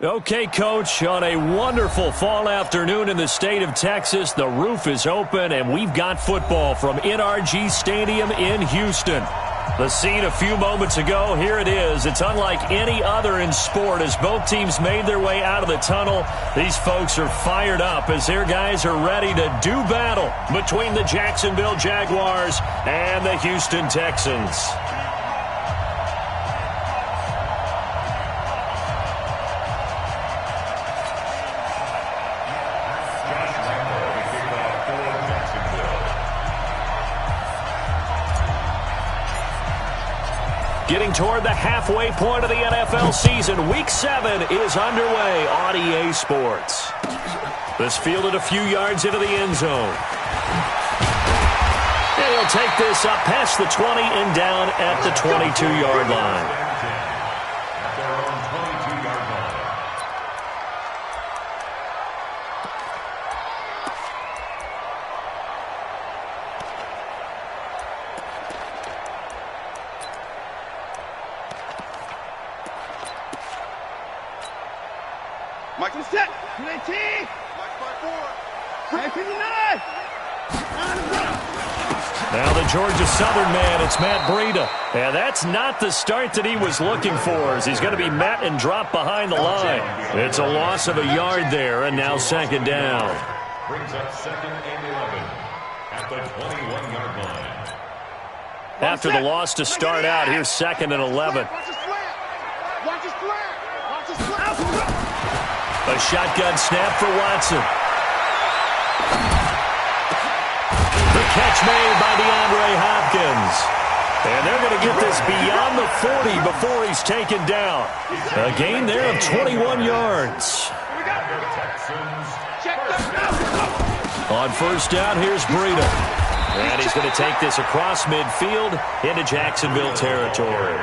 Okay, Coach, on a wonderful fall afternoon in the state of Texas, the roof is open, and we've got football from NRG Stadium in Houston. The scene a few moments ago, here it is. It's unlike any other in sport as both teams made their way out of the tunnel. These folks are fired up as their guys are ready to do battle between the Jacksonville Jaguars and the Houston Texans. Getting toward the halfway point of the NFL season, Week 7 is underway on EA Sports. This fielded a few yards into the end zone. And he'll take this up past the 20 and down at the 22-yard line. Michael set. 19. Now the Georgia Southern man, it's Matt Breida. And that's not the start that he was looking for, as he's going to be met and dropped behind the line. It's a loss of a yard there, and now second down. Brings up 2nd and 11 at the 21-yard line. After the loss to start out, here's 2nd and 11. A shotgun snap for Watson. The catch made by DeAndre Hopkins. And they're going to get this beyond the 40 before he's taken down. A gain there of 21 yards. On first down, here's Breida. And he's going to take this across midfield into Jacksonville territory.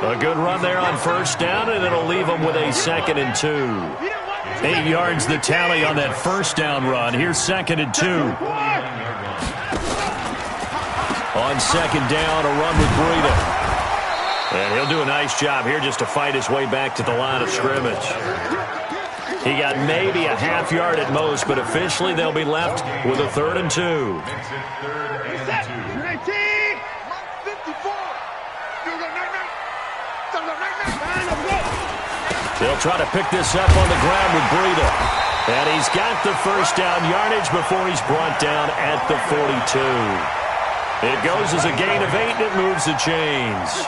A good run there on first down, and it'll leave him with a 2nd and 2. 8 yards the tally on that first down run. Here's 2nd and 2. On second down, a run with Breida. And he'll do a nice job here just to fight his way back to the line of scrimmage. He got maybe a half yard at most, but officially they'll be left with a 3rd and 2. They'll try to pick this up on the ground with Breida. And he's got the first down yardage before he's brought down at the 42. It goes as a gain of 8, and it moves the chains.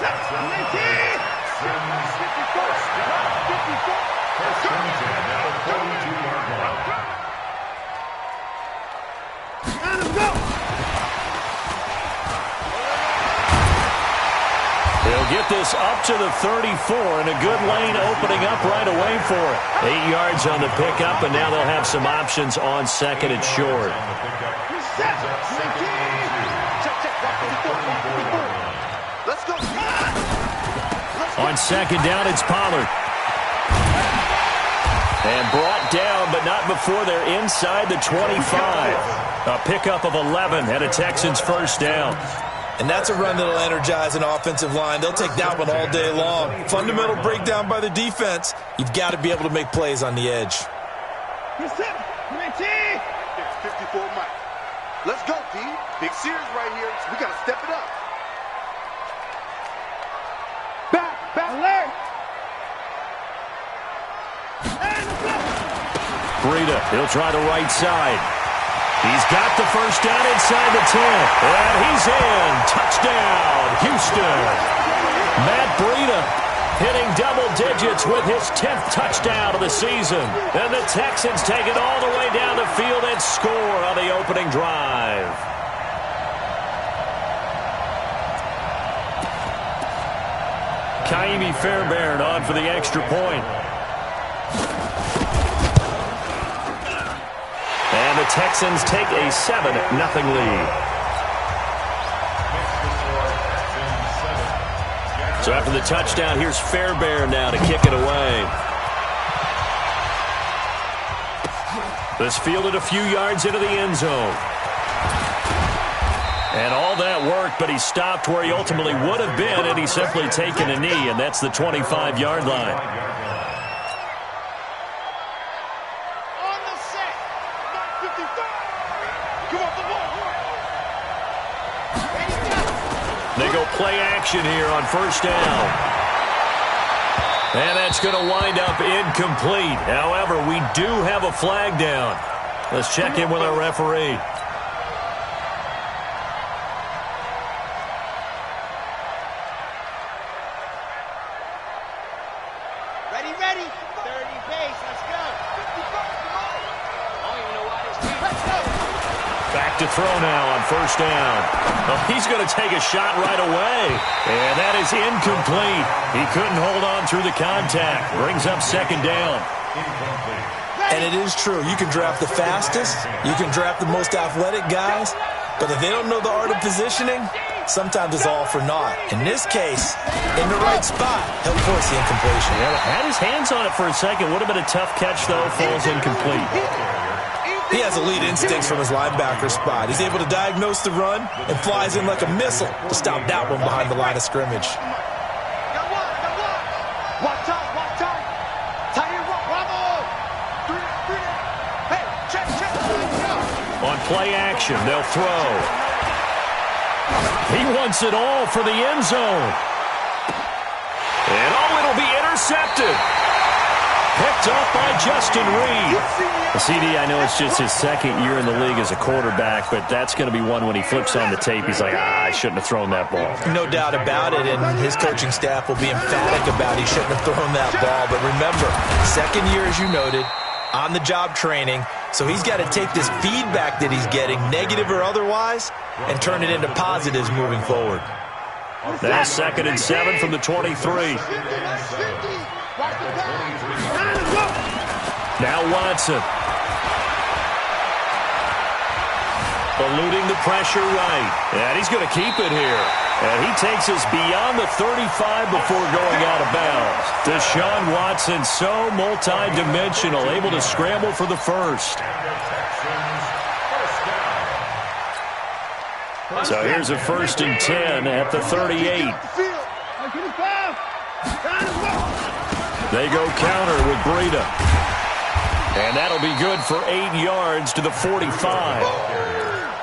He'll get this up to the 34, and a good lane opening up right away for it. 8 yards on the pickup, and now they'll have some options on 2nd and short. On 2nd down, it's Pollard. And brought down, but not before they're inside the 25. A pickup of 11 and a Texans first down. And that's a run that'll energize an offensive line. They'll take that one all day long. Fundamental breakdown by the defense. You've got to be able to make plays on the edge. 54 Mike. Let's go, D. Big series right here. So we got to step it up. Back, alert. Breida, he'll try the right side. He's got the first down inside the 10. And he's in. Touchdown, Houston. Matt Breida hitting double digits with his 10th touchdown of the season. And the Texans take it all the way down the field and score on the opening drive. Kaimi Fairbairn on for the extra point. And the Texans take a 7-0 lead. So after the touchdown, here's Fairbairn now to kick it away. This fielded a few yards into the end zone. And all that worked, but he stopped where he ultimately would have been, and he's simply taken a knee, and that's the 25-yard line. They go play action here on first down. And that's going to wind up incomplete. However, we do have a flag down. Let's check in with our referee. Ready, ready. 30 pace. Let's go. Let's go. Back to throw now on first down. Oh, he's going to take a shot right away. And that is incomplete. He couldn't hold on through the contact. Brings up second down. And it is true. You can draft the fastest. You can draft the most athletic guys. But if they don't know the art of positioning, sometimes it's all for naught. In this case, in the right spot, he'll force the incompletion. Yeah, had his hands on it for a second. Would have been a tough catch, though. Falls incomplete. He has elite instincts from his linebacker spot. He's able to diagnose the run and flies in like a missile to stop that one behind the line of scrimmage. Watch out. Tight end, Bravo. Hey, check. On play action, they'll throw. He wants it all for the end zone. And it'll be intercepted. Picked up by Justin Reed. CD, I know it's just his second year in the league as a quarterback, but that's going to be one when he flips on the tape. He's like, I shouldn't have thrown that ball. No doubt about it, and his coaching staff will be emphatic about he shouldn't have thrown that ball. But remember, second year, as you noted, on-the-job training, so he's got to take this feedback that he's getting, negative or otherwise, and turn it into positives moving forward. Now 2nd and 7 from the 23. Now Watson. Eluding the pressure right. And he's going to keep it here. And he takes us beyond the 35 before going out of bounds. Deshaun Watson, so multi-dimensional, able to scramble for the first. So here's a 1st and 10 at the 38. They go counter with Breida. And that'll be good for 8 yards to the 45.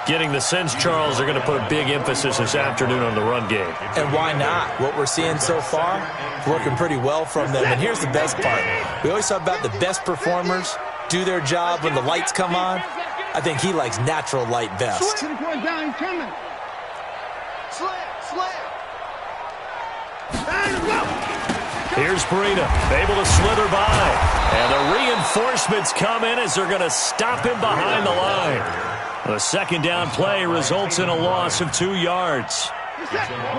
Getting the sense, Charles, they're going to put a big emphasis this afternoon on the run game. And why not? What we're seeing so far, working pretty well from them. And here's the best part. We always talk about the best performers do their job when the lights come on. I think he likes natural light best. Here's Breida, able to slither by. And the reinforcements come in as they're going to stop him behind the line. The second down play results in a loss of 2 yards.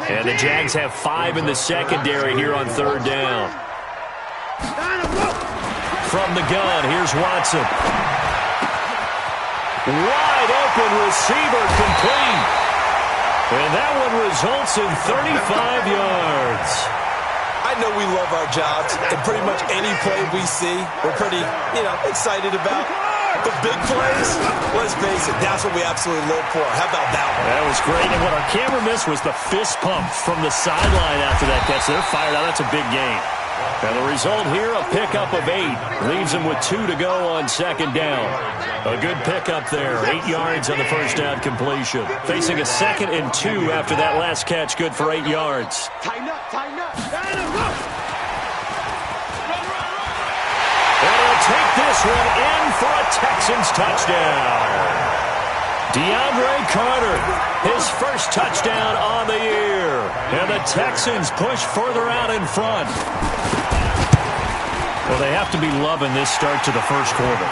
And the Jags have 5 in the secondary here on 3rd down. From the gun, here's Watson. Wide open receiver complete. And that one results in 35 yards. I know we love our jobs, and pretty much any play we see, we're pretty, excited about. The big plays, let's face it, that's what we absolutely live for. How about that one? That was great, and what our camera missed was the fist pump from the sideline after that catch. They're fired out. That's a big game. And the result here, a pickup of 8. Leaves them with 2 to go on 2nd down. A good pickup there. 8 yards on the first down completion. Facing a 2nd and 2 after that last catch. Good for 8 yards. Tighten up. And he'll take this one in for a Texans touchdown. DeAndre Carter, his first touchdown on the year. And the Texans push further out in front. Well, they have to be loving this start to the first quarter.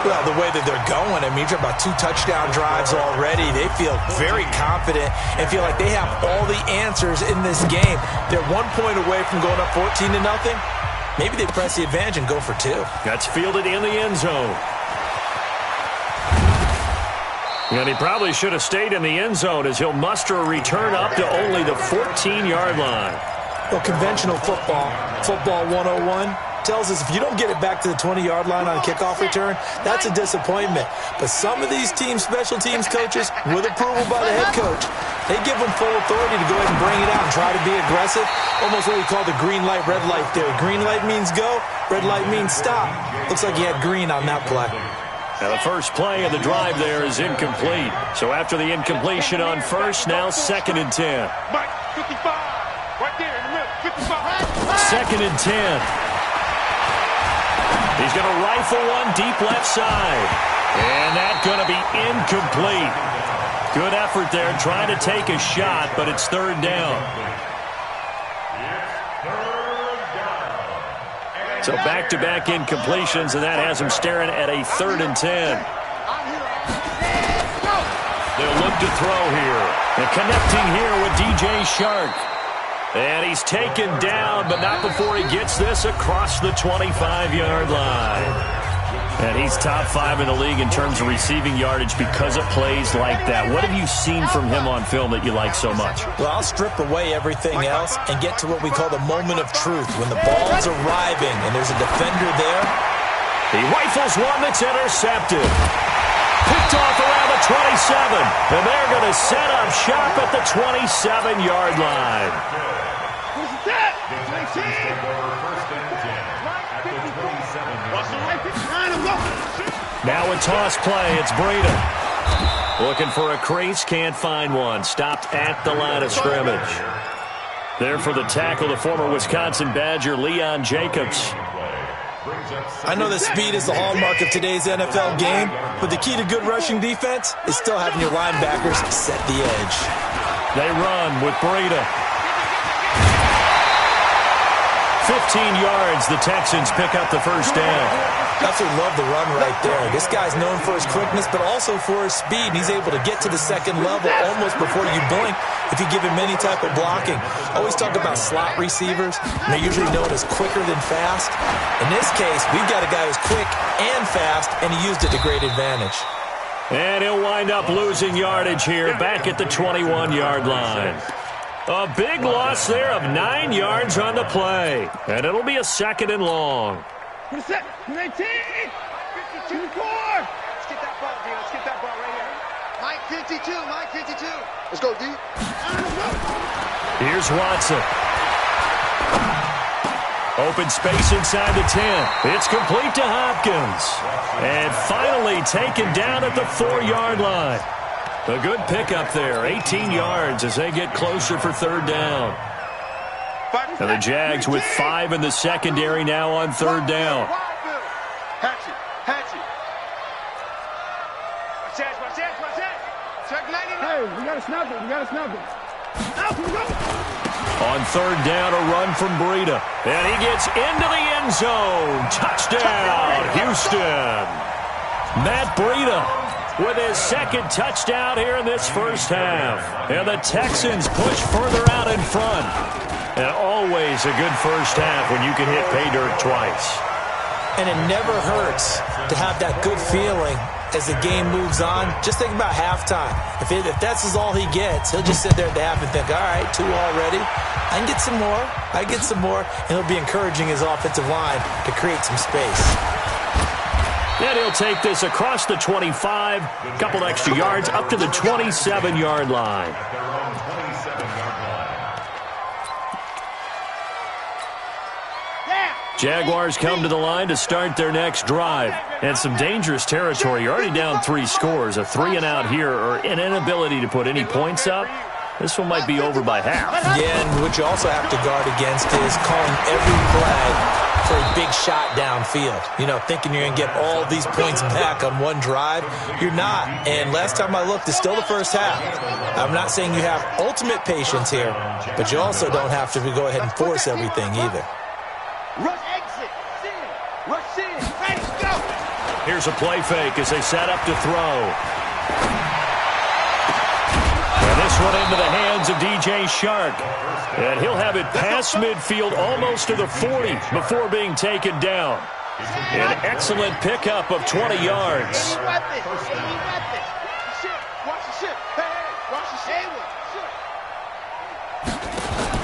Well, the way that they're going, I mean, you're about 2 touchdown drives already. They feel very confident and feel like they have all the answers in this game. They're 1 point away from going up 14-0. Maybe they press the advantage and go for 2. That's fielded in the end zone. And he probably should have stayed in the end zone as he'll muster a return up to only the 14-yard line. Well, conventional football 101, tells us if you don't get it back to the 20-yard line on a kickoff return, that's a disappointment. But some of these team special teams coaches, with approval by the head coach, they give them full authority to go ahead and bring it out and try to be aggressive. Almost what we call the green light, red light theory. Green light means go, red light means stop. Looks like he had green on that play. Now the first play of the drive there is incomplete. So after the incompletion on first, now 2nd and 10. Mike, 55. Right there in the middle. 55. 2nd and 10. He's going to rifle one deep left side. And that's going to be incomplete. Good effort there trying to take a shot, but it's 3rd down. So back-to-back incompletions, and that has him staring at a 3rd and 10. They'll look to throw here. And connecting here with DJ Shark. And he's taken down, but not before he gets this across the 25-yard line. And he's top 5 in the league in terms of receiving yardage because of plays like that. What have you seen from him on film that you like so much? Well, I'll strip away everything else and get to what we call the moment of truth. When the ball's arriving and there's a defender there. He rifles one that's intercepted. Picked off around the 27. And they're going to set up shop at the 27-yard line. Who's that? 19. Now a toss play. It's Breida. Looking for a crease. Can't find one. Stopped at the line of scrimmage. There for the tackle, the former Wisconsin Badger, Leon Jacobs. I know that speed is the hallmark of today's NFL game, but the key to good rushing defense is still having your linebackers set the edge. They run with Breida. 15 yards, the Texans pick up the first down. That's what love the run right there. This guy's known for his quickness, but also for his speed. He's able to get to the second level almost before you blink if you give him any type of blocking. I always talk about slot receivers, and they're usually known as quicker than fast. In this case, we've got a guy who's quick and fast, and he used it to great advantage. And he'll wind up losing yardage here back at the 21-yard line. A big loss there of 9 yards on the play. And it'll be a 2nd and long. Who's that? 19. 54. Let's get that ball, D. Let's get that ball right here. Mike 52. Mike 52. Let's go, D. Here's Watson. Open space inside the 10. It's complete to Hopkins. And finally taken down at the 4-yard line. A good pickup there, 18 yards as they get closer for 3rd down. And the Jags with 5 in the secondary now on 3rd down. Hatchet. Watch that. Check 99. Hey, we got to snap it. On 3rd down, a run from Breida. And he gets into the end zone. Touchdown, Houston. Matt Breida with his 2nd touchdown here in this first half. And the Texans push further out in front. And always a good first half when you can hit pay dirt twice. And it never hurts to have that good feeling as the game moves on. Just think about halftime. If that's all he gets, he'll just sit there at the half and think, all right, 2 already. I can get some more. And he'll be encouraging his offensive line to create some space. And he'll take this across the 25, a couple extra yards, up to the 27-yard line. Jaguars come to the line to start their next drive. And some dangerous territory. You're already down 3 scores. A 3-and-out here or an inability to put any points up. This one might be over by half. Yeah, and what you also have to guard against is calling every play for a big shot downfield. You know, thinking you're going to get all these points back on one drive. You're not. And last time I looked, it's still the first half. I'm not saying you have ultimate patience here, but you also don't have to go ahead and force everything either. Rush exit. Rush in. Ready, go. Here's a play fake as they set up to throw. And this one into the hands of DJ Shark. And he'll have it past midfield almost to the 40 before being taken down. An excellent pickup of 20 yards. Watch the ship. Hey, watch the ship.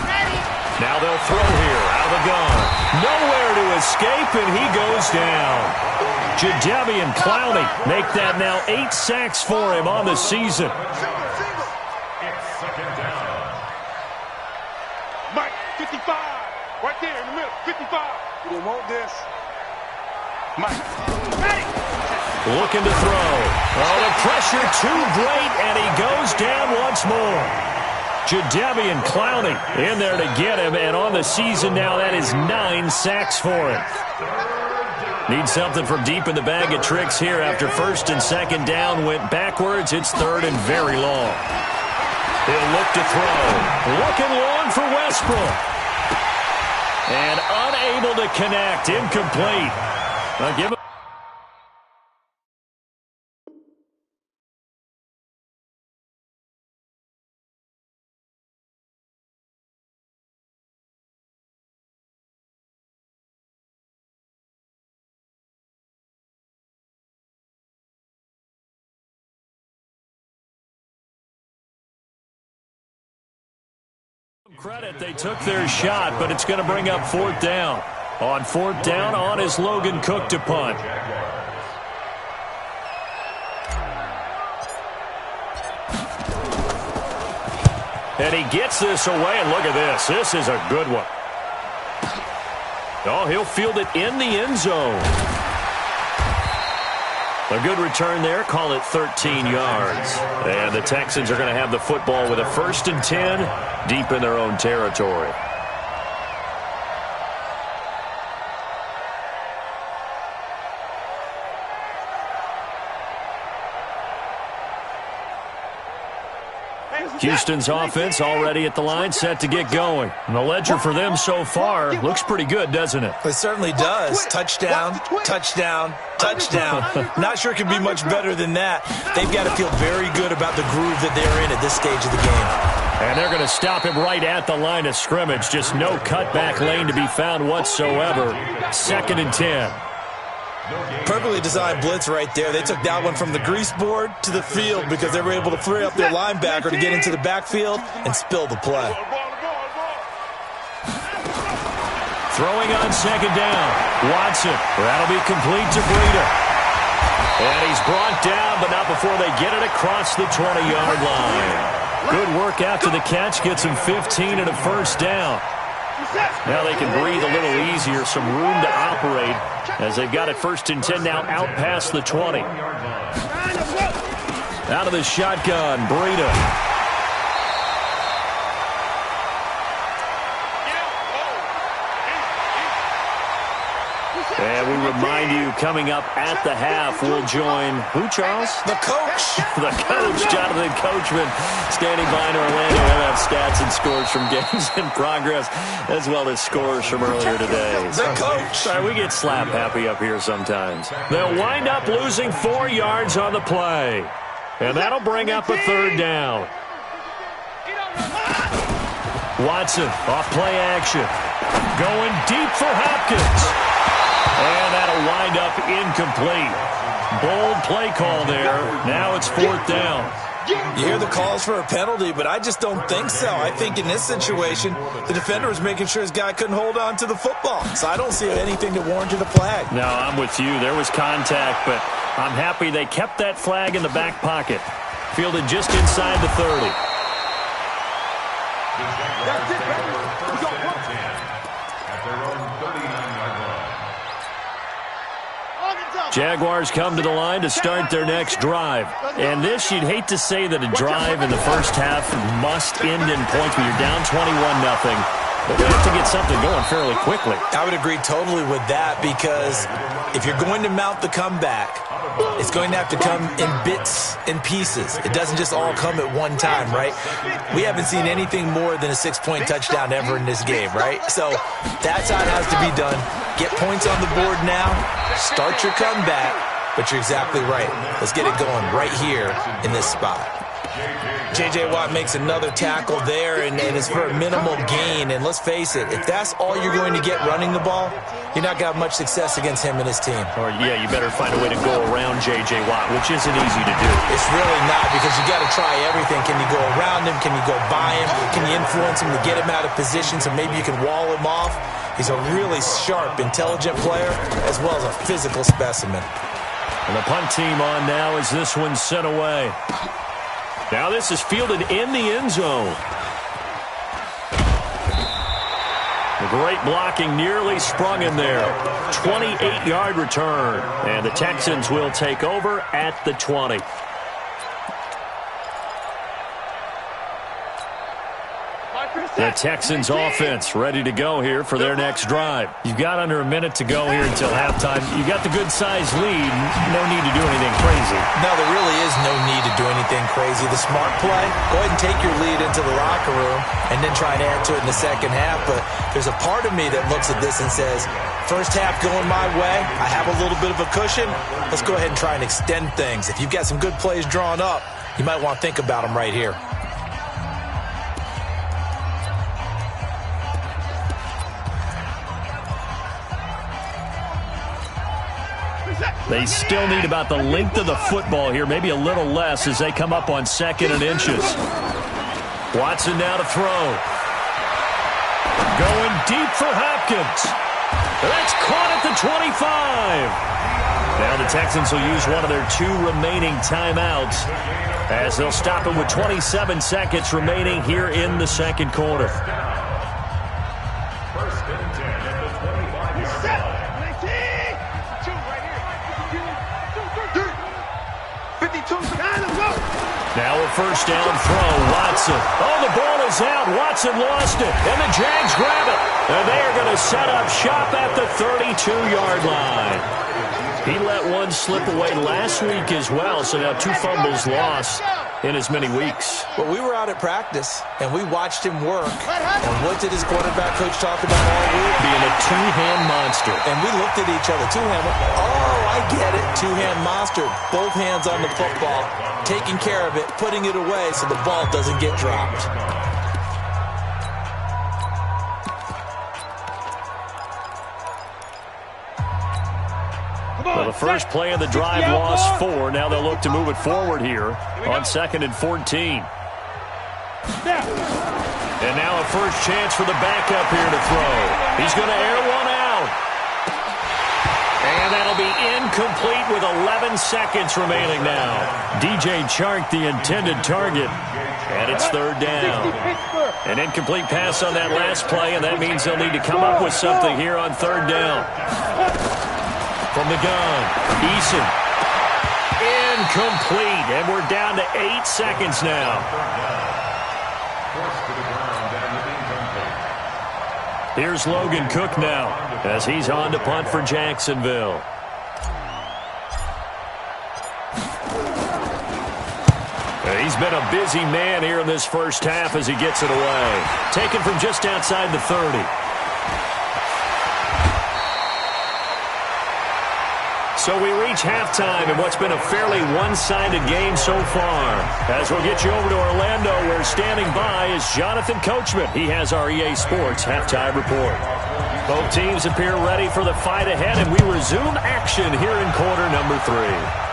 Ready. Now they'll throw here out of the gun. Nowhere to escape, and he goes down. Jadeveon Clowney make that now 8 sacks for him on the season. It's 2nd down. Mike, 55. Right there in the middle. 55. We didn't want this. Mike. Ready. looking to throw. Oh, the pressure too great, and he goes down once more. Jadeveon Clowney in there to get him, and on the season now, that is 9 sacks for him. Need something from deep in the bag of tricks here after first and second down went backwards. It's third and very long. He'll look to throw. Looking long for Westbrook. And unable to connect. Incomplete. I'll give him. Credit, they took their shot, but it's going to bring up fourth down. On fourth down, on is Logan Cook to punt. And he gets this away, and look at this. This is a good one. Oh, he'll field it in the end zone. A good return there. Call it 13 yards. And the Texans are going to have the football with a 1st and 10 deep in their own territory. Houston's offense already at the line, set to get going. And the ledger for them so far looks pretty good, doesn't it? It certainly does. Touchdown, touchdown, touchdown. Not sure it can be much better than that. They've got to feel very good about the groove that they're in at this stage of the game. And they're going to stop him right at the line of scrimmage. Just no cutback lane to be found whatsoever. 2nd and 10. Perfectly designed blitz right there. They took that one from the grease board to the field because they were able to free up their linebacker to get into the backfield and spill the play. Throwing on 2nd down. Watson. That'll be complete to Breida. And he's brought down, but not before they get it across the 20-yard line. Good work after the catch. Gets him 15 and a first down. Now they can breathe a little easier, some room to operate as they've got it 1st and 10 now out past the 20. Out of the shotgun, Breida. And we remind you, coming up at the half, we'll join who, Charles? The coach. The coach, Jonathan Coachman, standing by in Orlando. We'll have stats and scores from games in progress, as well as scores from earlier today. The coach. Sorry, we get slap happy up here sometimes. They'll wind up losing 4 yards on the play. And that'll bring up a 3rd down. Watson, off play action. Going deep for Hopkins. And that'll wind up incomplete. Bold play call there. Now it's 4th down. You hear the calls for a penalty, but I just don't think so. I think in this situation, the defender was making sure his guy couldn't hold on to the football. So I don't see anything that warranted a flag. No, I'm with you. There was contact, but I'm happy they kept that flag in the back pocket. Fielded just inside the 30. Jaguars come to the line to start their next drive. And this, you'd hate to say that a drive in the first half must end in points, but you're down 21-0. But they have to get something going fairly quickly. I would agree totally with that because if you're going to mount the comeback, it's going to have to come in bits and pieces. It doesn't just all come at one time, right? We haven't seen anything more than a 6-point touchdown ever in this game, right? So that's how it has to be done. Get points on the board now. Start your comeback. But you're exactly right. Let's get it going right here in this spot. J.J. Watt makes another tackle there, and it's for a minimal gain. And let's face it, if that's all you're going to get running the ball, you're not going to have much success against him and his team. Or, yeah, you better find a way to go around J.J. Watt, which isn't easy to do. It's really not, because you got to try everything. Can you go around him? Can you go by him? Can you influence him to get him out of position so maybe you can wall him off? He's a really sharp, intelligent player, as well as a physical specimen. And the punt team on now as this one's sent away. Now this is fielded in the end zone. They're Great blocking, nearly sprung in there. 28-yard return. And the Texans will take over at the 20. The Texans offense ready to go here for their next drive. You've got under a minute to go here until halftime. You've got the good-sized lead. No need to do anything crazy. No, there really is no need to do anything crazy. The smart play, go ahead and take your lead into the locker room and then try and add to it in the second half. But there's a part of me that looks at this and says, first half going my way, I have a little bit of a cushion. Let's go ahead and try and extend things. If you've got some good plays drawn up, you might want to think about them right here. They still need about the length of the football here, maybe a little less as they come up on 2nd and inches. Watson now to throw. Going deep for Hopkins. That's caught at the 25. Now the Texans will use one of their 2 remaining timeouts as they'll stop him with 27 seconds remaining here in the second quarter. Now a first down throw, Watson. Oh, the ball is out. Watson lost it, and the Jags grab it. And they are going to set up shop at the 32-yard line. He let one slip away last week as well, so now 2 fumbles lost in as many weeks. Well, we were out at practice, and we watched him work. And what did his quarterback coach talk about all week? Being a 2-hand monster. And we looked at each other. 2-hand. Oh, I get it. 2-hand monster. Both hands on the football, taking care of it, putting it away so the ball doesn't get dropped. Well, the first play of the drive lost 4. Now they'll look to move it forward here on 2nd and 14. And now a first chance for the backup here to throw. He's going to air one out. And that'll be incomplete with 11 seconds remaining now. DJ Chark, the intended target. And it's 3rd down. An incomplete pass on that last play, and that means they'll need to come up with something here on 3rd down. From the gun, Eason. Incomplete, and we're down to 8 seconds now. Here's Logan Cook now as he's on to punt for Jacksonville. He's been a busy man here in this first half as he gets it away. Taken from just outside the 30. So we reach halftime in what's been a fairly one-sided game so far. As we'll get you over to Orlando, where standing by is Jonathan Coachman. He has our EA Sports halftime report. Both teams appear ready for the fight ahead, and we resume action here in quarter number 3.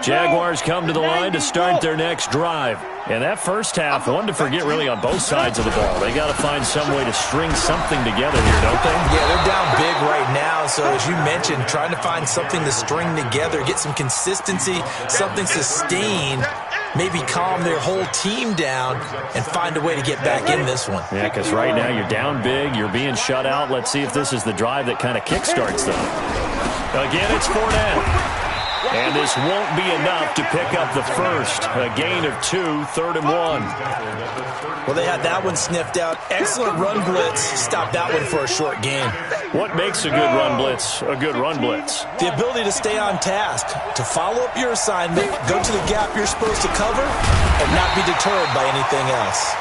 Jaguars come to the line to start their next drive. And that first half, one to forget really on both sides of the ball. They got to find some way to string something together here, don't they? Yeah, they're down big right now. So as you mentioned, trying to find something to string together, get some consistency, something sustained, maybe calm their whole team down and find a way to get back in this one. Yeah, because right now you're down big, you're being shut out. Let's see if this is the drive that kind of kickstarts them. Again, it's Fournette. And this won't be enough to pick up the first. A gain of 2, 3rd and 1. Well, they had that one sniffed out. Excellent run blitz. Stopped that one for a short gain. What makes a good run blitz a good run blitz? The ability to stay on task, to follow up your assignment, go to the gap you're supposed to cover, and not be deterred by anything else.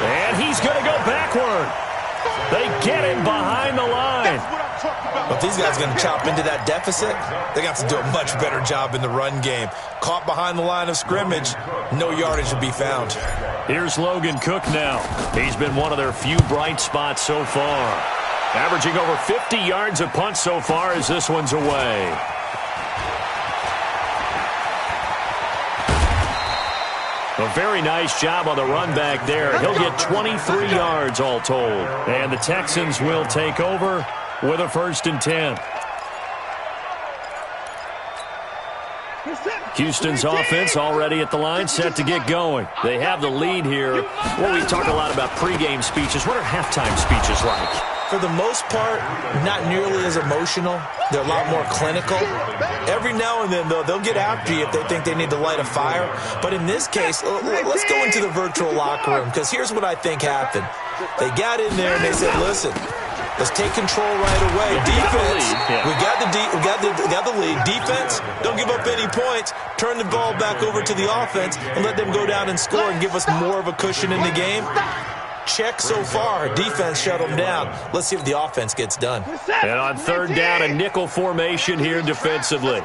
And he's going to go backward. They get him behind the line. line. But if these guys are going to chop into that deficit, they got to do a much better job in the run game. Caught behind the line of scrimmage, no yardage to be found. Here's Logan Cook now. He's been one of their few bright spots so far. Averaging over 50 yards a punt so far as this one's away. A very nice job on the run back there. He'll get 23 yards all told. And the Texans will take over with a 1st and 10. Houston's offense already at the line, set to get going. They have the lead here. Well, we talk a lot about pregame speeches. What are halftime speeches like? For the most part, not nearly as emotional. They're a lot more clinical. Every now and then, though, they'll get after you if they think they need to light a fire. But in this case, let's go into the virtual locker room, because here's what I think happened. They got in there and they said, listen, let's take control right away. Defense, we got the lead. Defense, don't give up any points. Turn the ball back over to the offense and let them go down and score and give us more of a cushion in the game. Check so far. Defense shut them down. Let's see if the offense gets done. And on 3rd down, a nickel formation here defensively.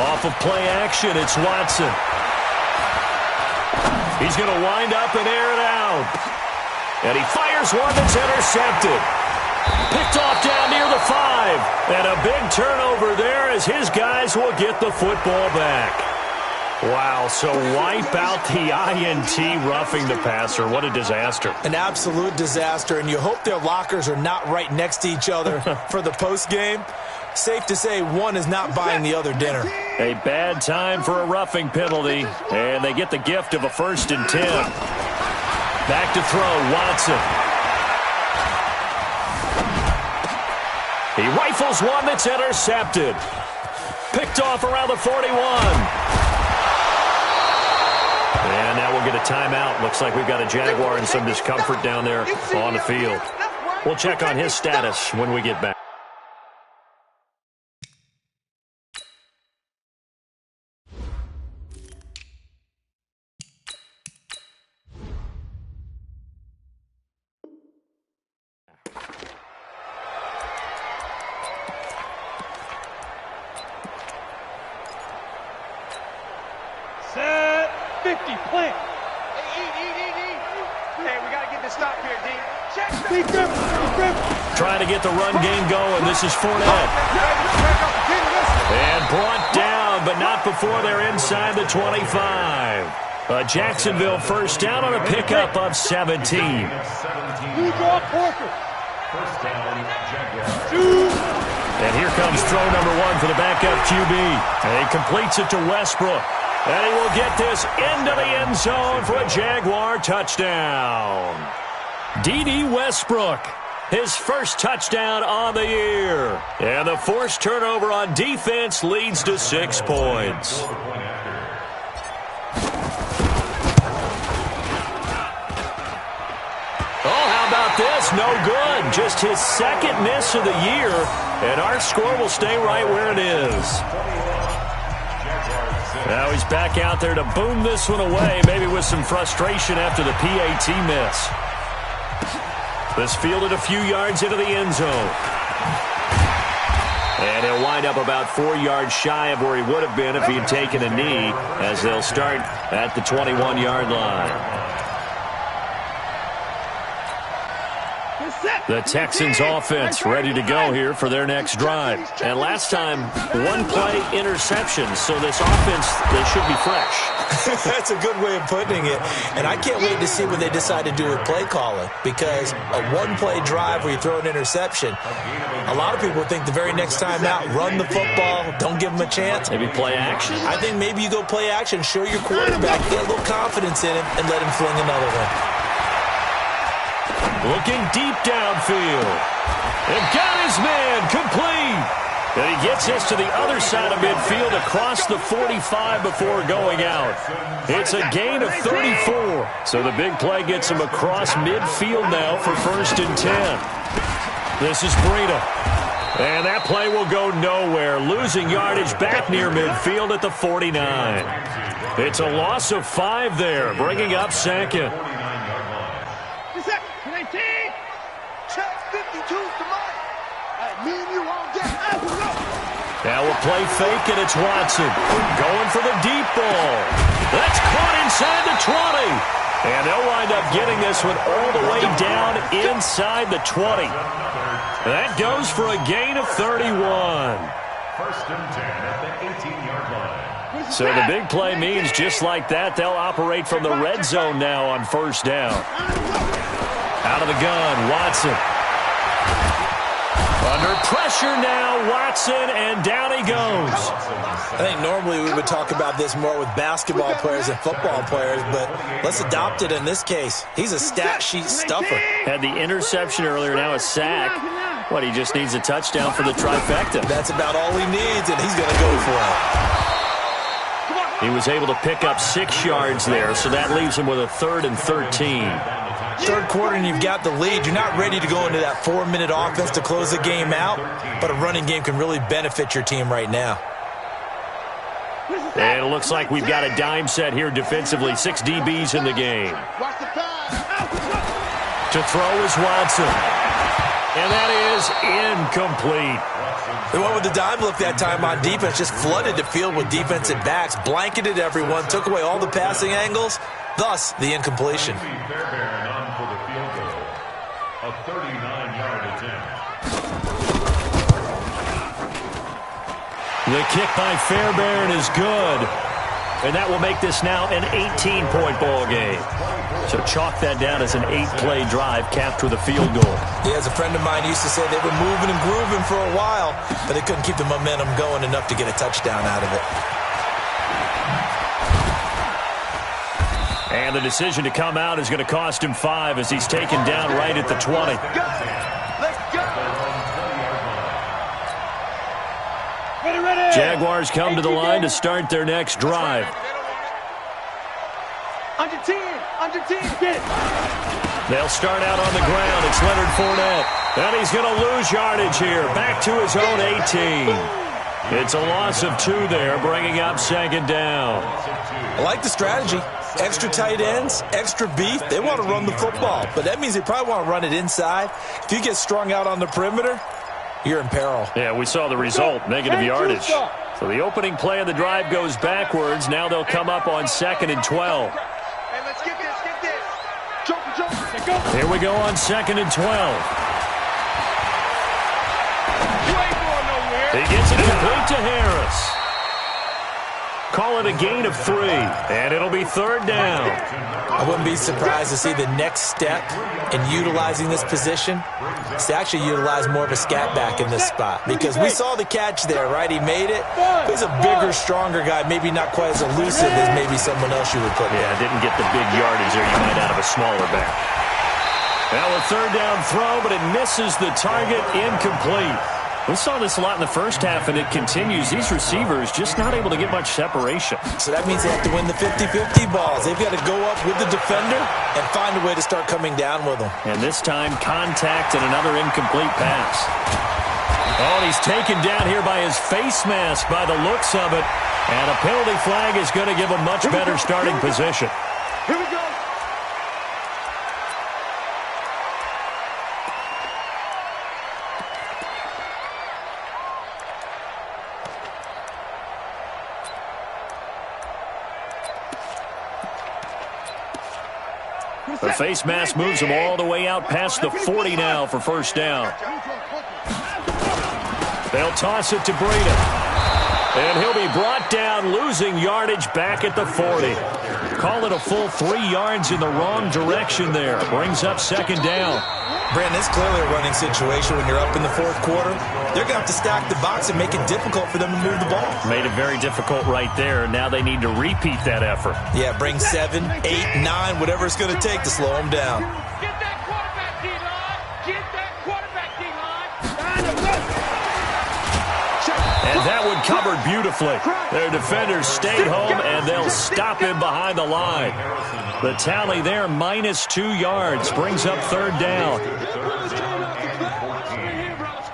Off of play action, it's Watson. He's going to wind up and air it out. And he fires one that's intercepted. Picked off down near the 5. And a big turnover there as his guys will get the football back. Wow, so wipe out the INT roughing the passer. What a disaster. An absolute disaster, and you hope their lockers are not right next to each other for the postgame. Safe to say one is not buying the other dinner. A bad time for a roughing penalty, and they get the gift of a 1st and 10. Back to throw, Watson. He rifles one that's intercepted. Picked off around the 41. And now we'll get a timeout. Looks like we've got a Jaguar and some discomfort down there on the field. We'll check on his status when we get back. Set 50, plant. Hey, we got to get this stop here, D. Check. Trying to get the run game going. This is Fournette. And brought down, but not before they're inside the 25. A Jacksonville 1st down on a pickup of 17. And here comes throw number 1 for the backup QB. And he completes it to Westbrook. And he will get this into the end zone for a Jaguar touchdown. D.D. Westbrook, his 1st touchdown on the year. And the forced turnover on defense leads to 6 points. Oh, how about this? No good. Just his 2nd miss of the year. And our score will stay right where it is. Now he's back out there to boom this one away, maybe with some frustration after the PAT miss. This fielded a few yards into the end zone. And he'll wind up about 4 yards shy of where he would have been if he had taken a knee, as they'll start at the 21-yard line. The Texans offense ready to go here for their next drive. And last time, 1-play interception. So this offense, they should be fresh. That's a good way of putting it. And I can't wait to see what they decide to do with play calling. Because a 1-play drive where you throw an interception, a lot of people think the very next time out, run the football, don't give them a chance. Maybe play action? I think maybe you go play action, show your quarterback, get a little confidence in him, and let him fling another one. Looking deep downfield. And got his man complete. And he gets this to the other side of midfield across the 45 before going out. It's a gain of 34. So the big play gets him across midfield now for 1st and 10. This is Breida. And that play will go nowhere. Losing yardage back near midfield at the 49. It's a loss of 5 there, bringing up 2nd. choose to Mike. Hey, me and you all day. Now we'll play fake, and it's Watson. Going for the deep ball. That's caught inside the 20. And they'll wind up getting this one all the way down inside the 20. That goes for a gain of 31. First and 10 at the 18-yard line. So the big play means just like that, they'll operate from the red zone now on first down. Out of the gun, Watson. Under pressure now, Watson, and down he goes. I think normally we would talk about this more with basketball players and football players, but let's adopt it in this case. He's a stat sheet stuffer. Had the interception earlier, now a sack. What, he just needs a touchdown for the trifecta. That's about all he needs, and he's going to go for it. He was able to pick up 6 yards there, so that leaves him with a 3rd and 13. Third quarter and you've got the lead. You're not ready to go into that 4-minute offense to close the game out, but a running game can really benefit your team right now. And it looks like we've got a dime set here defensively. 6 DBs in the game. To throw is Watson. And that is incomplete. They went with the dime look that time on defense, just flooded the field with defensive backs, blanketed everyone, took away all the passing angles, thus the incompletion. Fairbairn on for the field goal. A 39-yard attempt. The kick by Fairbairn is good. And that will make this now an 18-point ball game. So chalk that down as an 8-play drive capped with a field goal. Yeah, as a friend of mine used to say, they were moving and grooving for a while, but they couldn't keep the momentum going enough to get a touchdown out of it. And the decision to come out is going to cost him 5 as he's taken down right at the 20. Let's go. Jaguars come to the line to start their next drive. Under 10, get it. They'll start out on the ground. It's Leonard Fournette. And he's going to lose yardage here. Back to his own 18. It's a loss of 2 there, bringing up 2nd down. I like the strategy. Extra tight ends, extra beef. They want to run the football, but that means they probably want to run it inside. If you get strung out on the perimeter, you're in peril. Yeah, we saw the result, negative yardage. So the opening play of the drive goes backwards. Now they'll come up on 2nd and 12. Hey, let's get this. Joker. Here we go on 2nd and 12. He gets it complete to Harris. Call it a gain of 3, and it'll be 3rd down. I wouldn't be surprised to see the next step in utilizing this position is to actually utilize more of a scat back in this spot, because we saw the catch there, right? He made it. He's a bigger, stronger guy, maybe not quite as elusive as maybe someone else you would put there. Yeah, didn't get the big yardage there you might out of a smaller back. Now a 3rd down throw, but it misses the target, incomplete. We saw this a lot in the first half, and it continues. These receivers just not able to get much separation. So that means they have to win the 50-50 balls. They've got to go up with the defender and find a way to start coming down with them. And this time, contact and another incomplete pass. Oh, and he's taken down here by his face mask by the looks of it. And a penalty flag is going to give him much better starting position. Here we go. The face mask moves him all the way out past the 40 now for first down. They'll toss it to Breida. And he'll be brought down, losing yardage back at the 40. Call it a full 3 yards in the wrong direction there. Brings up 2nd down. Brandon, it's clearly a running situation when you're up in the 4th quarter. They're going to have to stack the box and make it difficult for them to move the ball. Made it very difficult right there. Now they need to repeat that effort. Yeah, bring 7, 8, 9, whatever it's going to take to slow them down. Get that quarterback, D-line. Get that quarterback, D-line. And that one covered beautifully. Their defenders stayed home, and they'll stop him behind the line. The tally there, -2 yards, brings up 3rd down.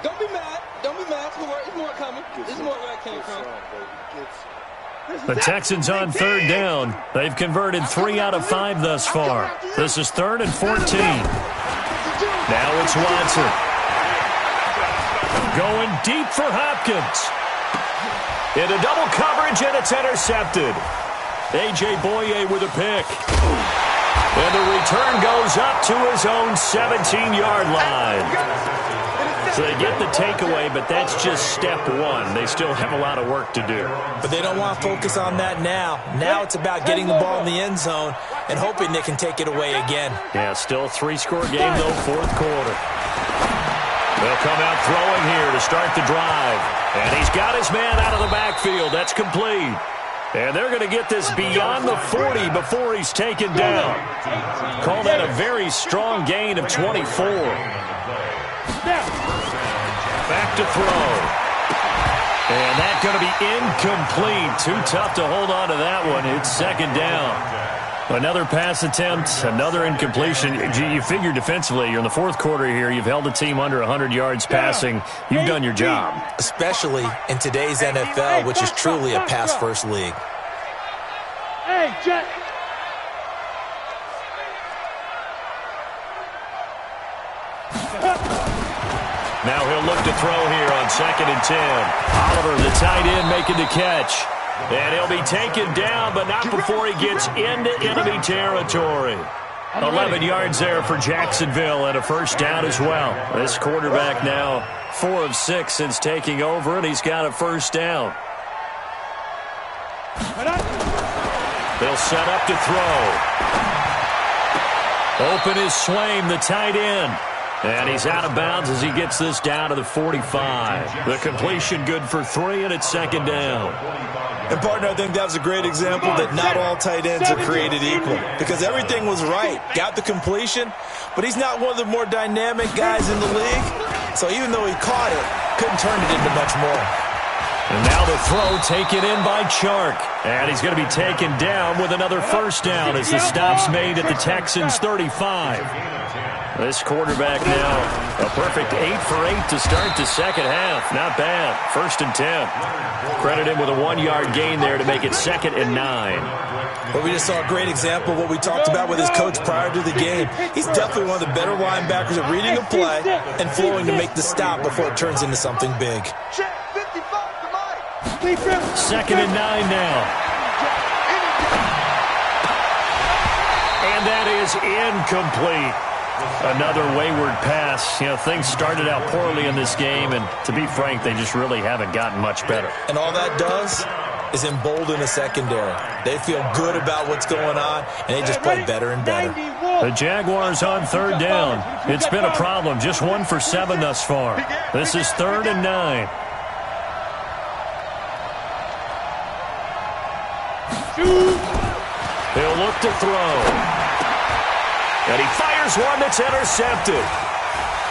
Don't be mad. There's more coming. There's more where I came from. The Texans on 3rd down. They've converted 3 out of 5 thus far. This is 3rd and 14. Now it's Watson. Going deep for Hopkins. Into double coverage, and it's intercepted. A.J. Boye with a pick. And the return goes up to his own 17-yard line. So they get the takeaway, but that's just step one. They still have a lot of work to do. But they don't want to focus on that now. Now it's about getting the ball in the end zone and hoping they can take it away again. Yeah, still a 3-score game, though, fourth quarter. They'll come out throwing here to start the drive. And he's got his man out of the backfield. That's complete. And they're going to get this beyond the 40 before he's taken down. Call that a very strong gain of 24. Back to throw. And that's going to be incomplete. Too tough to hold on to that one. It's second down. Another pass attempt, another incompletion. You figure defensively, you're in the fourth quarter here. You've held a team under 100 yards passing. You've done your job. Especially in today's NFL, which is truly a pass-first league. Hey, Jet. Now he'll look to throw here on 2nd and 10. Oliver, the tight end, making the catch. And he'll be taken down, but not before he gets into enemy territory. 11 yards there for Jacksonville and a first down as well. This quarterback now 4 of 6 since taking over, and he's got a first down. They'll set up to throw. Open is Swaim, the tight end. And he's out of bounds as he gets this down to the 45. The completion good for 3, and it's second down. And, partner, I think that was a great example that not all tight ends are created equal. Because everything was right. Got the completion, but he's not one of the more dynamic guys in the league. So even though he caught it, couldn't turn it into much more. And now the throw taken in by Chark. And he's going to be taken down with another first down as the stop's made at the Texans' 35. This quarterback now a perfect 8 for 8 to start the second half. Not bad. 1st and 10. Credit him with a 1-yard gain there to make it 2nd and 9. Well, we just saw a great example of what we talked about with his coach prior to the game. He's definitely one of the better linebackers at reading a play and flowing to make the stop before it turns into something big. 2nd and 9 now. And that is incomplete. Another wayward pass. You know, things started out poorly in this game, and to be frank, they just really haven't gotten much better. And all that does is embolden the secondary. They feel good about what's going on, and they just play better and better. The Jaguars on 3rd down. It's been a problem. Just 1 for 7 thus far. This is 3rd and 9. He'll look to throw. And he fires one that's intercepted.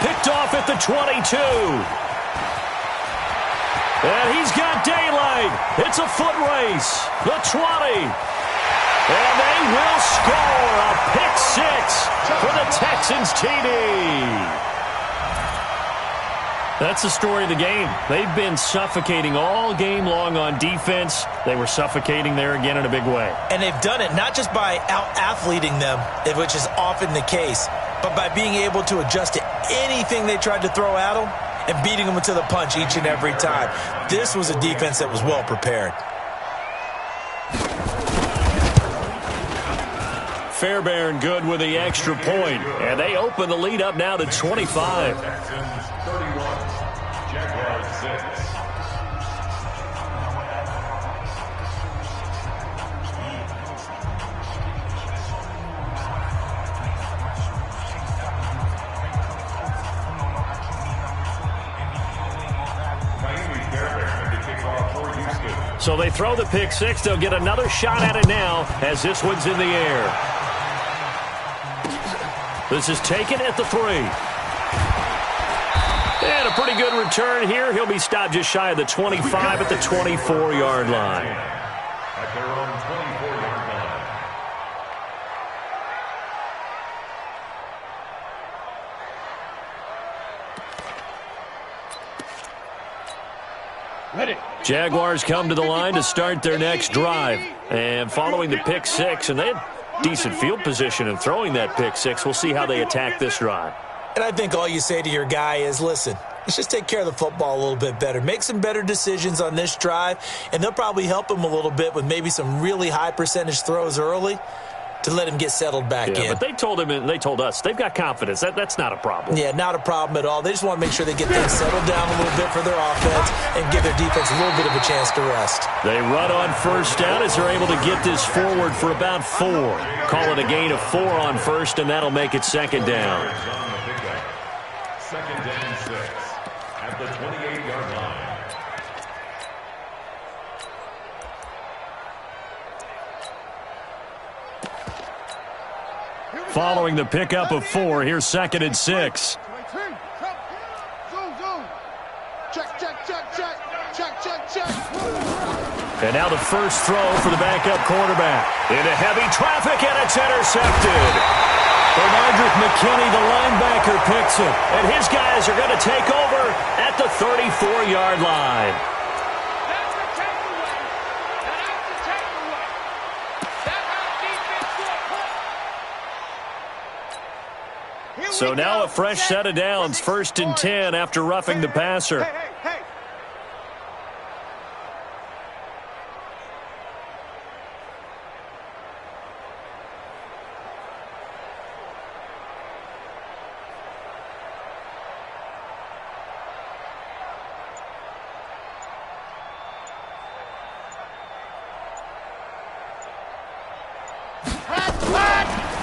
Picked off at the 22. And he's got daylight. It's a foot race. The 20. And they will score a pick 6 for the Texans TD. That's the story of the game. They've been suffocating all game long on defense. They were suffocating there again in a big way. And they've done it not just by out-athleting them, which is often the case, but by being able to adjust to anything they tried to throw at them and beating them to the punch each and every time. This was a defense that was well prepared. Fairbairn good with the extra point. And they open the lead up now to 25. Texans 31, Jaguars 6. So they throw the pick 6. They'll get another shot at it now as this one's in the air. This is taken at the 3. And a pretty good return here. He'll be stopped just shy of the 25 at the 24-yard line. At their own 24-yard line. Ready. Jaguars come to the line to start their next drive. And following the pick 6, and they had decent field position in throwing that pick 6. We'll see how they attack this drive. And I think all you say to your guy is, listen, Let's just take care of the football a little bit better. Make some better decisions on this drive, and they'll probably help him a little bit with maybe some really high percentage throws early to let him get settled back in. But they told him and they told us they've got confidence. That's not a problem. Yeah, not a problem at all. They just want to make sure they get things settled down a little bit for their offense and give their defense a little bit of a chance to rest. They run on first down as they're able to get this forward for about 4. Call it a gain of 4 on first, and that'll make it second down. Second down 6 at the 28-yard line. Following the pickup of 4, here's second and 6. Zoom. Check. And now the first throw for the backup quarterback. Into heavy traffic, and it's intercepted. Bernardrick McKinney, the linebacker, picks it. And his guys are going to take over at the 34-yard line. So now a fresh set of downs, 1st and 10 after roughing the passer. Hey.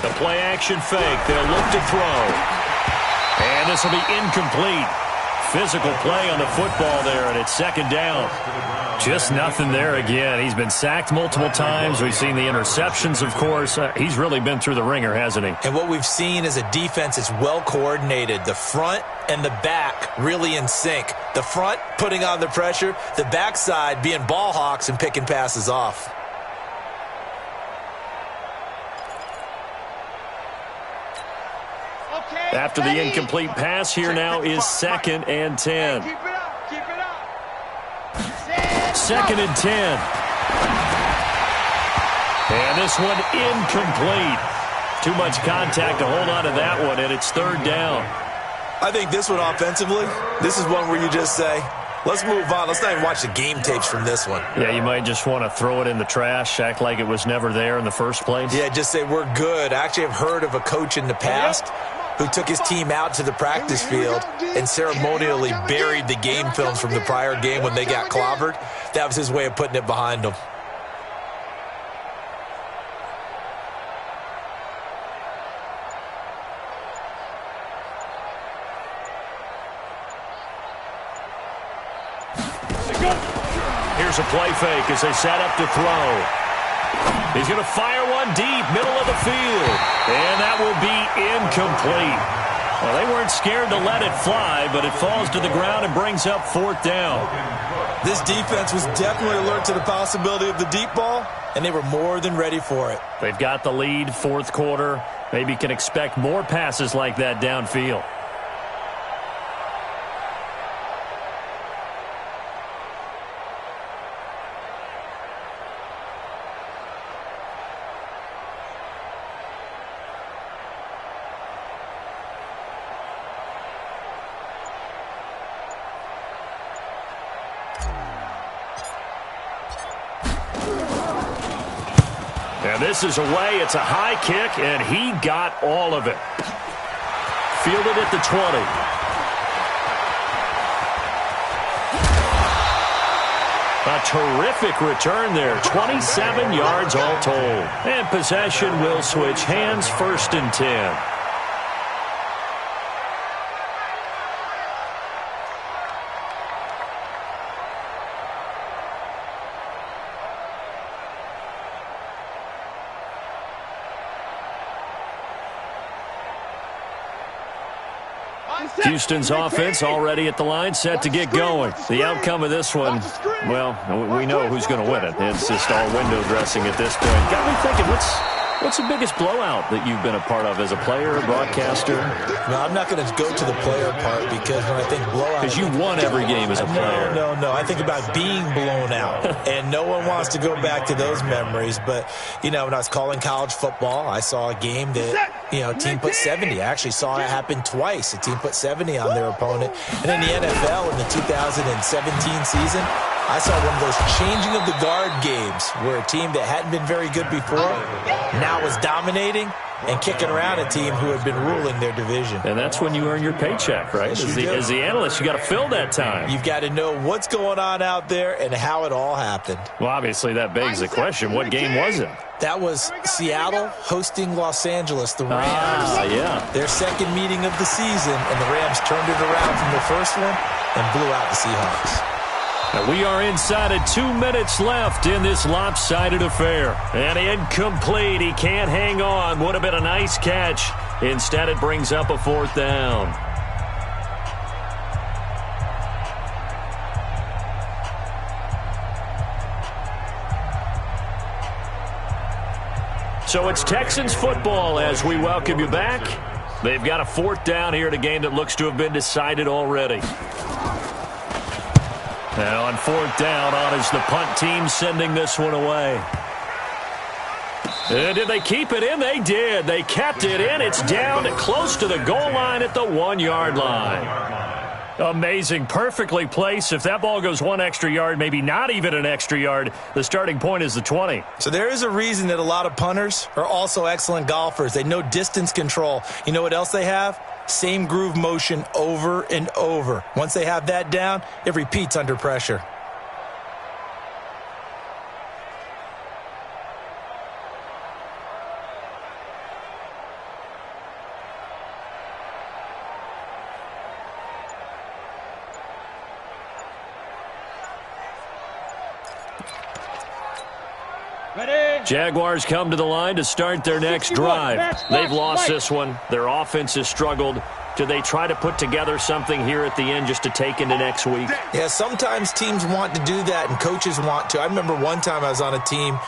The play-action fake. They'll look to throw. And this will be incomplete. Physical play on the football there, and it's second down. Just nothing there again. He's been sacked multiple times. We've seen the interceptions, of course. He's really been through the ringer, hasn't he? And what we've seen is a defense that's well coordinated. The front and the back really in sync. The front putting on the pressure. The backside being ball hawks and picking passes off. After the incomplete pass, here now is 2nd and 10. Keep it up. 2nd and 10. And this one incomplete. Too much contact to hold on to that one, and it's 3rd down. I think this one offensively, this is one where you just say, let's move on. Let's not even watch the game tapes from this one. Yeah, you might just want to throw it in the trash, act like it was never there in the first place. Yeah, just say we're good. I actually have heard of a coach in the past who took his team out to the practice field and ceremonially buried the game films from the prior game when they got clobbered. That was his way of putting it behind them. Here's a play fake as they set up to throw. He's going to fire one deep, middle of the field. And that will be incomplete. Well, they weren't scared to let it fly, but it falls to the ground and brings up 4th down. This defense was definitely alert to the possibility of the deep ball, and they were more than ready for it. They've got the lead, 4th quarter. Maybe can expect more passes like that downfield. And this is away. It's a high kick, and he got all of it. Fielded at the 20. A terrific return there. 27 yards all told. And possession will switch hands, 1st and 10. Houston's offense already at the line, set to get going. The outcome of this one, well, we know who's going to win it. It's just all window dressing at this point. Got me thinking, what's the biggest blowout that you've been a part of as a player, a broadcaster? No, I'm not going to go to the player part because when I think blowout... Because you won every game as a player. No. I think about being blown out, and no one wants to go back to those memories. But, you know, when I was calling college football, I saw a game that team put 70. I actually saw it happen twice. A team put 70 on their opponent. And in the NFL in the 2017 season, I saw one of those changing of the guard games where a team that hadn't been very good before now was dominating and kicking around a team who had been ruling their division. And that's when you earn your paycheck, right? Yes, As the analyst, you got to fill that time. You've got to know what's going on out there and how it all happened. Well, obviously, that begs the question, what game was it? That was Seattle hosting Los Angeles, the Rams. Yeah. Their second meeting of the season, and the Rams turned it around from the first one and blew out the Seahawks. And we are inside of 2 minutes left in this lopsided affair. And incomplete. He can't hang on. Would have been a nice catch. Instead, it brings up a 4th down. So it's Texans football as we welcome you back. They've got a 4th down here in a game that looks to have been decided already. Now on 4th down, on is the punt team sending this one away. Did they keep it in? They did. They kept it in. It's down close to the goal line at the 1-yard line. Amazing. Perfectly placed. If that ball goes 1 extra yard, maybe not even an extra yard, the starting point is the 20. So there is a reason that a lot of punters are also excellent golfers. They know distance control. You know what else they have? Same groove motion over and over. Once they have that down, it repeats under pressure. Jaguars come to the line to start their next drive. They've lost this one. Their offense has struggled. Do they try to put together something here at the end just to take into next week? Yeah, sometimes teams want to do that and coaches want to. I remember one time I was on a team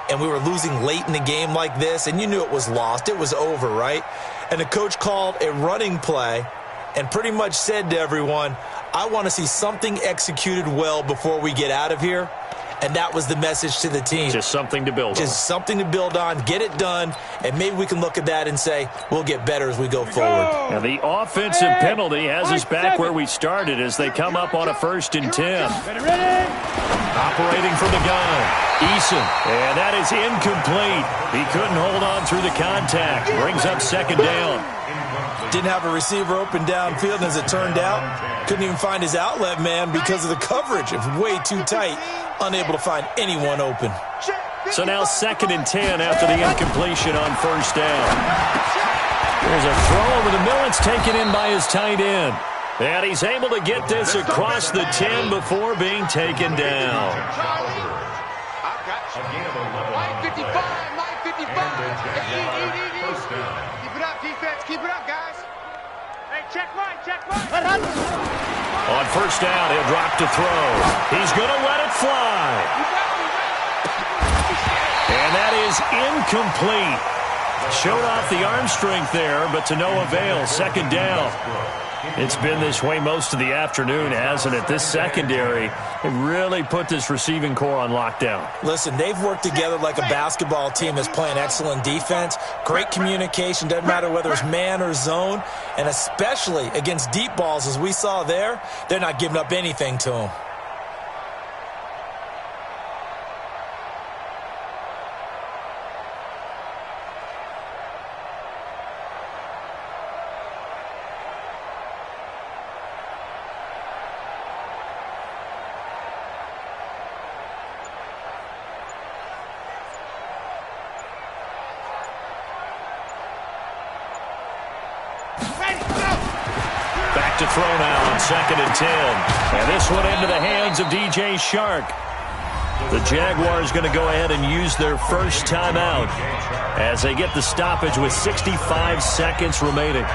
and we were losing late in the game like this, and you knew it was lost. It was over, right? And the coach called a running play and pretty much said to everyone, I want to see something executed well before we get out of here. And that was the message to the team. Just something to build on. Just something to build on, get it done, and maybe we can look at that and say, we'll get better as we go forward. Now the offensive penalty has us back where we started as they come up on a 1st and 10. Operating from the gun, Eason, and that is incomplete. He couldn't hold on through the contact. Brings up 2nd down. Didn't have a receiver open downfield, and as it turned out, couldn't even find his outlet man because of the coverage. It was way too tight. Unable to find anyone open. So now 2nd and 10 after the incompletion on 1st down. There's a throw over the middle. It's taken in by his tight end. And he's able to get this across the 10 before being taken down. Line 55, line 55. Keep it up, defense. Keep it up, guys. Hey, check line, check line. On 1st down, he'll drop to throw. He's going to let it fly. And that is incomplete. Showed off the arm strength there, but to no avail. 2nd down. It's been this way most of the afternoon, hasn't it? This secondary, they really put this receiving core on lockdown. Listen, they've worked together like a basketball team that's playing excellent defense. Great communication, doesn't matter whether it's man or zone. And especially against deep balls, as we saw there, they're not giving up anything to them. To throw now on 2nd and 10. And this one into the hands of DJ Shark. The Jaguars going to go ahead and use their first timeout as they get the stoppage with 65 seconds remaining.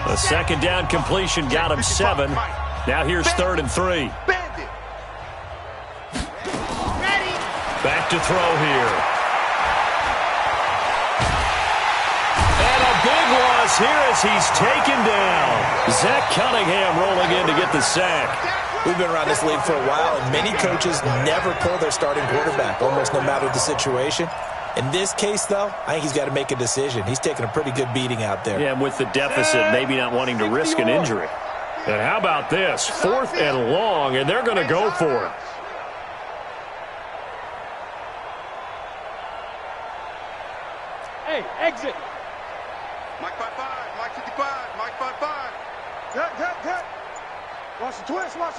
The 2nd down completion got him 7. Now here's 3rd and 3. Back to throw here. And a big loss here as he's taken down. Zach Cunningham rolling in to get the sack. We've been around this league for a while, and many coaches never pull their starting quarterback, almost no matter the situation. In this case, though, I think he's got to make a decision. He's taking a pretty good beating out there. Yeah, and with the deficit, maybe not wanting to risk an injury. And how about this? 4th and long, and they're going to go for it. Hey, exit. Mike 5-5, Mike 55, Mike 5-5. Cut. Watch the twist, Mike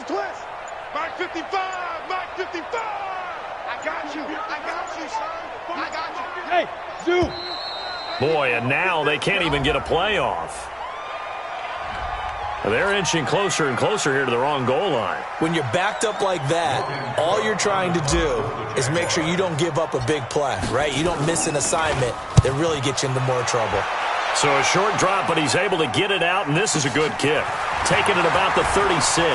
55, Mike 55. I got you, son. I got you. Hey, Zoo. Boy, and now they can't even get a playoff. They're inching closer and closer here to the wrong goal line. When you're backed up like that, all you're trying to do is make sure you don't give up a big play, right? You don't miss an assignment that really gets you into more trouble. So a short drop, but he's able to get it out, and this is a good kick. Taking it about the 36.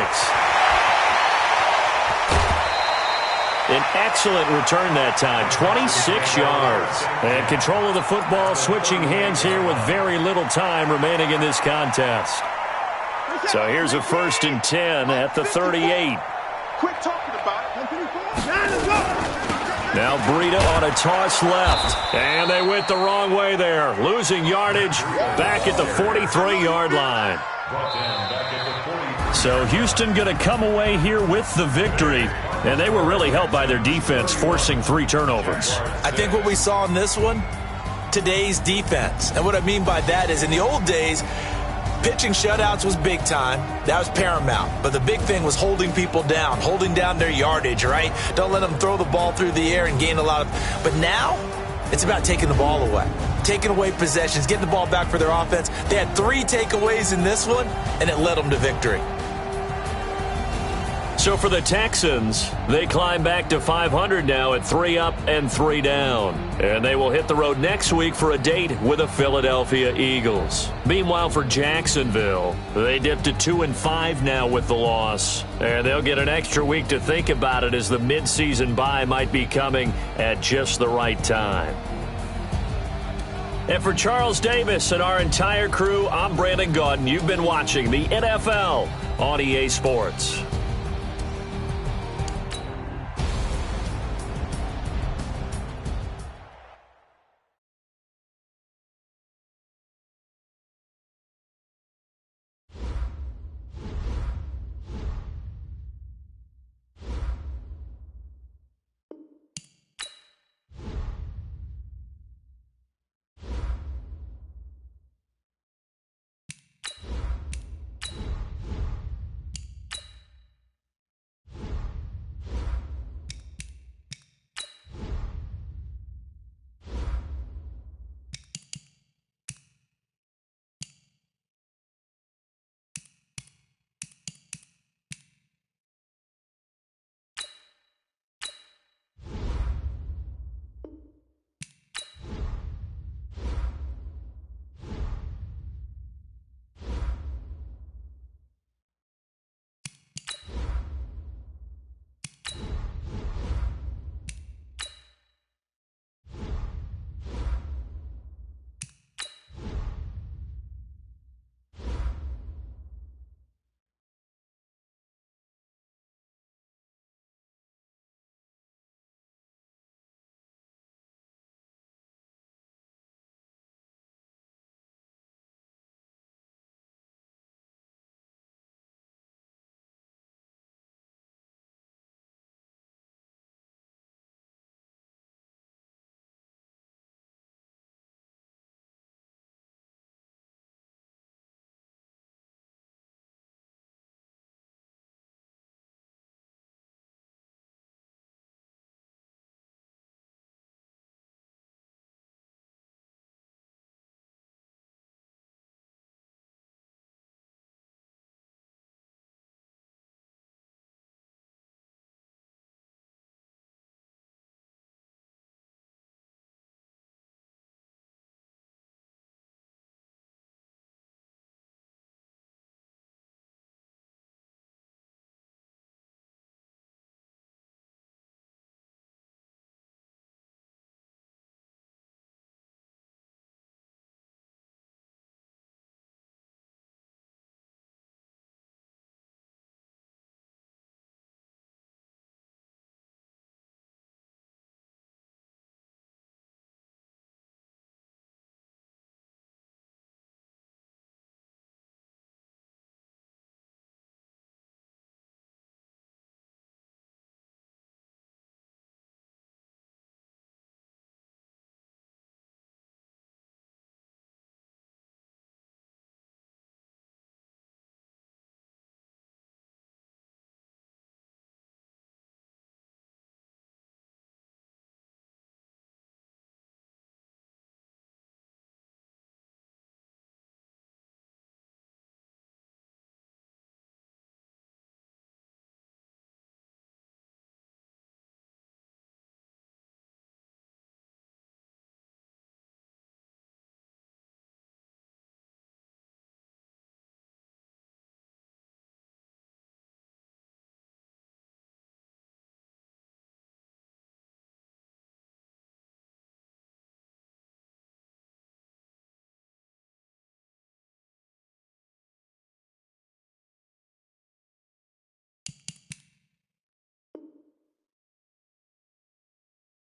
An excellent return that time, 26 yards. And control of the football, switching hands here with very little time remaining in this contest. So here's a 1st and 10 at the 38. Quit talking about it. Now Breida on a toss left. And they went the wrong way there. Losing yardage back at the 43-yard line. So Houston going to come away here with the victory. And they were really helped by their defense, forcing 3 turnovers. I think what we saw in this one, today's defense. And what I mean by that is in the old days, pitching shutouts was big time. That was paramount. But the big thing was holding people down, holding down their yardage, right? Don't let them throw the ball through the air and gain a lot of... But now, it's about taking the ball away. Taking away possessions, getting the ball back for their offense. They had 3 takeaways in this one, and it led them to victory. So for the Texans, they climb back to 500 now at 3 up and 3 down. And they will hit the road next week for a date with the Philadelphia Eagles. Meanwhile, for Jacksonville, they dipped to 2-5 now with the loss. And they'll get an extra week to think about it as the midseason bye might be coming at just the right time. And for Charles Davis and our entire crew, I'm Brandon Gaudin. You've been watching the NFL on EA Sports.